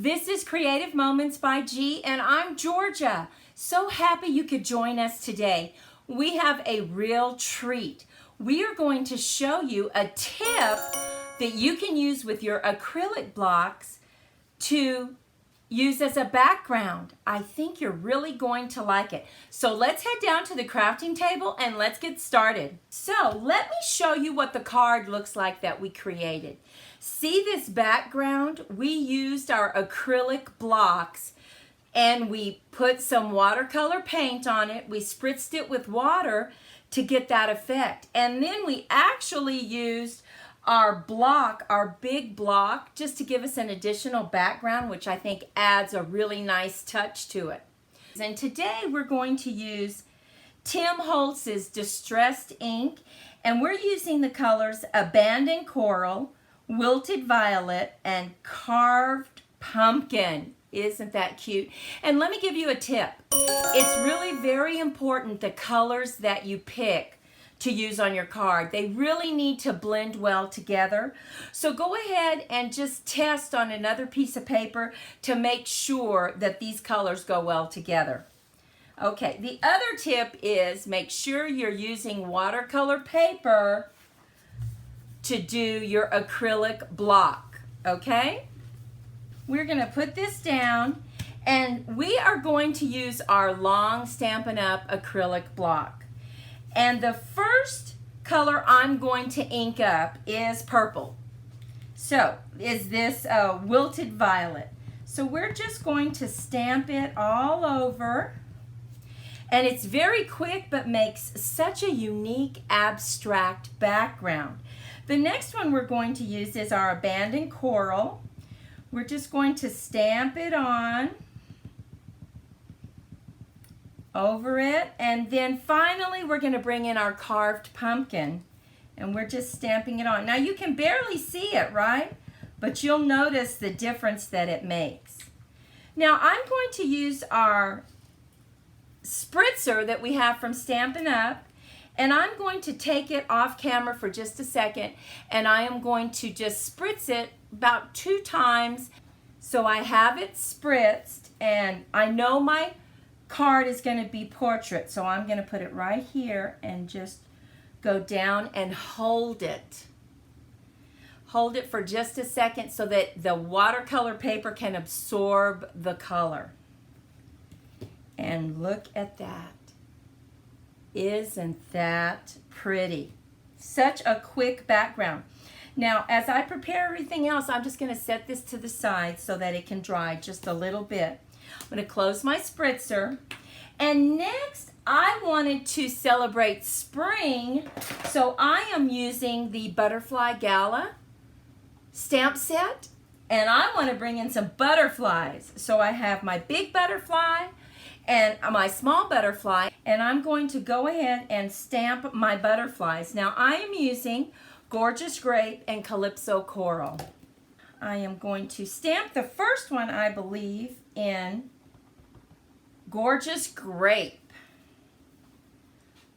This is Creative Moments by G, and I'm Georgia. So happy you could join us today. We have a real treat. We are going to show you a tip that you can use with your acrylic blocks to use as a background. I think you're really going to like it. So let's head down to the crafting table and let's get started. So let me show you what the card looks like that we created. See this background? We used our acrylic blocks and we put some watercolor paint on it. We spritzed it with water to get that effect. And then we actually used our block, our big block, just to give us an additional background, which I think adds a really nice touch to it. And today we're going to use Tim Holtz's Distressed Ink, and we're using the colors Abandoned Coral, Wilted Violet, and Carved Pumpkin. Isn't that cute? And let me give you a tip. It's really very important the colors that you pick to use on your card. They really need to blend well together. So go ahead and just test on another piece of paper to make sure that these colors go well together. Okay, the other tip is make sure you're using watercolor paper to do your acrylic block, okay? We're gonna put this down and we are going to use our long Stampin' Up! Acrylic block. And the first color I'm going to ink up is purple. So, is this Wilted Violet. So we're just going to stamp it all over. And it's very quick but makes such a unique abstract background. The next one we're going to use is our Abandoned Coral. We're just going to stamp it on over it, and then finally we're going to bring in our Carved Pumpkin and we're just stamping it on. Now you can barely see it, right? But you'll notice the difference that it makes. Now I'm going to use our spritzer that we have from Stampin' Up! And I'm going to take it off camera for just a second and I am going to just spritz it about 2 times. So I have it spritzed and I know my card is going to be portrait, so I'm going to put it right here and just go down and hold it. Hold it for just a second so that the watercolor paper can absorb the color. And look at that. Isn't that pretty? Such a quick background. Now, as I prepare everything else, I'm just going to set this to the side so that it can dry just a little bit. I'm going to close my spritzer. And next, I wanted to celebrate spring, so I am using the Butterfly Gala stamp set. And I want to bring in some butterflies. So I have my big butterfly and my small butterfly. And I'm going to go ahead and stamp my butterflies. Now, I am using Gorgeous Grape and Calypso Coral. I am going to stamp the first one, I believe, in Gorgeous Grape.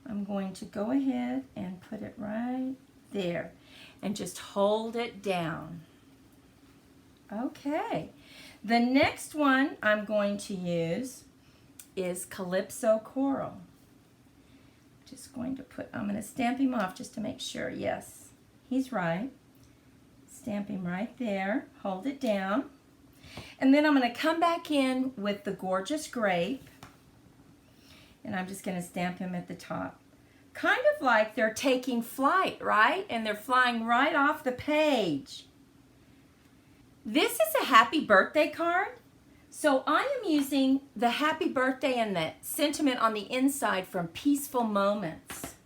I'm going to go ahead and put it right there and just hold it down. Okay. The next one I'm going to use is Calypso Coral. Just going to I'm going to stamp him off just to make sure. Yes, he's right. Stamp him right there. Hold it down. And then I'm going to come back in with the Gorgeous Grape. And I'm just going to stamp him at the top. Kind of like they're taking flight, right? And they're flying right off the page. This is a happy birthday card. So I am using the happy birthday and the sentiment on the inside from Peaceful Moments.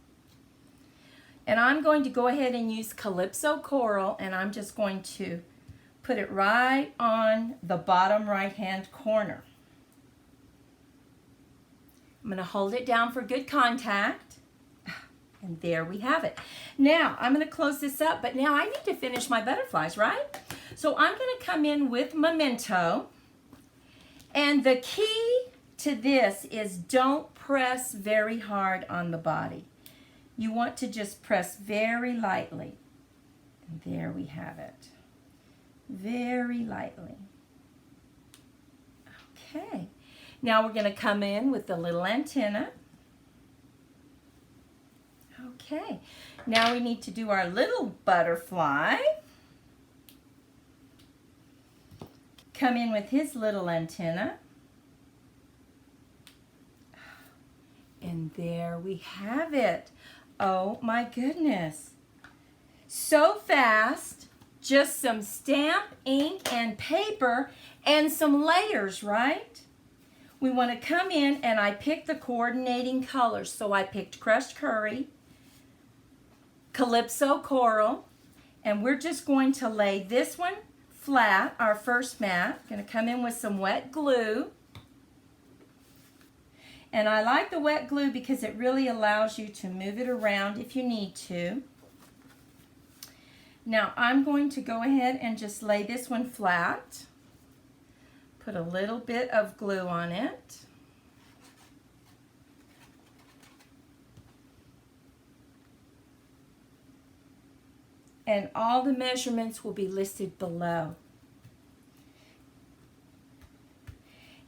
And I'm going to go ahead and use Calypso Coral, and I'm just going to put it right on the bottom right-hand corner. I'm going to hold it down for good contact. And there we have it. Now, I'm going to close this up, but now I need to finish my butterflies, right? So I'm going to come in with Memento. And the key to this is don't press very hard on the body. You want to just press very lightly. And there we have it. Very lightly. Okay. Now we're going to come in with the little antenna. Okay. Now we need to do our little butterfly. Come in with his little antenna. And there we have it. Oh my goodness. So fast. Just some stamp, ink, and paper, and some layers, right? We want to come in, and I picked the coordinating colors. So I picked Crushed Curry, Calypso Coral, and we're just going to lay this one flat, our first mat. Going to come in with some wet glue. And I like the wet glue because it really allows you to move it around if you need to. Now I'm going to go ahead and just lay this one flat. Put a little bit of glue on it. And all the measurements will be listed below.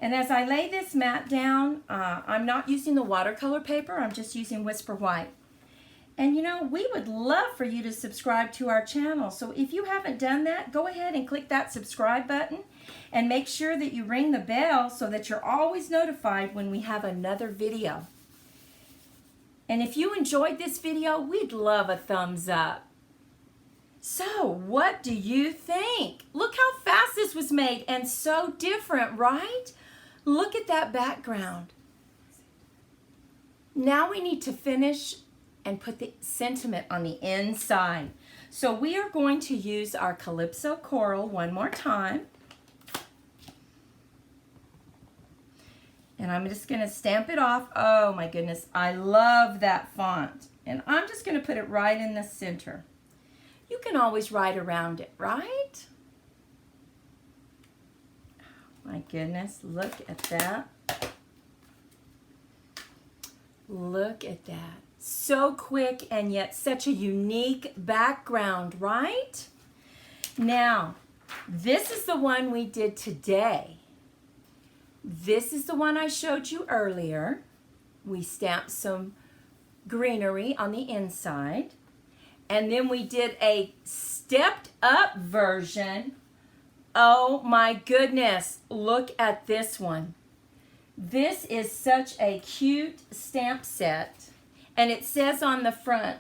And as I lay this mat down, I'm not using the watercolor paper, I'm just using Whisper White. And you know, we would love for you to subscribe to our channel. So if you haven't done that, go ahead and click that subscribe button and make sure that you ring the bell so that you're always notified when we have another video. And if you enjoyed this video, we'd love a thumbs up. So what do you think? Look how fast this was made and so different, right? Look at that background. Now we need to finish and put the sentiment on the inside. So we are going to use our Calypso Coral one more time. And I'm just going to stamp it off. Oh my goodness, I love that font. And I'm just going to put it right in the center. You can always write around it, right? Oh my goodness, look at that. Look at that. So quick and yet such a unique background, right? Now, this is the one we did today. This is the one I showed you earlier. We stamped some greenery on the inside. And then we did a stepped up version. Oh my goodness, look at this one. This is such a cute stamp set. And it says on the front,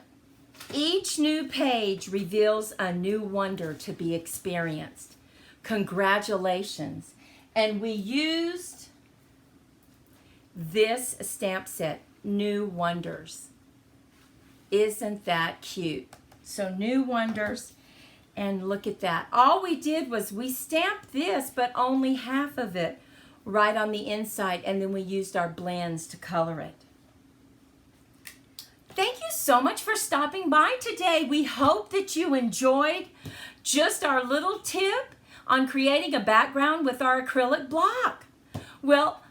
each new page reveals a new wonder to be experienced. Congratulations. And we used this stamp set, New Wonders. Isn't that cute? So New Wonders, and look at that. All we did was we stamped this, but only half of it right on the inside, and then we used our blends to color it. Thank you so much for stopping by today. We hope that you enjoyed just our little tip on creating a background with our acrylic block. Well,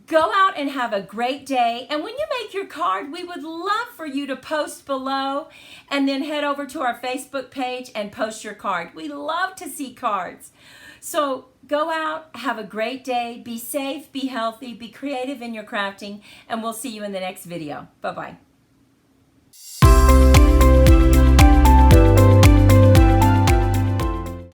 go out and have a great day. And when you make your card, we would love for you to post below and then head over to our Facebook page and post your card. We love to see cards. So go out, have a great day, be safe, be healthy, be creative in your crafting, and we'll see you in the next video. Bye-bye.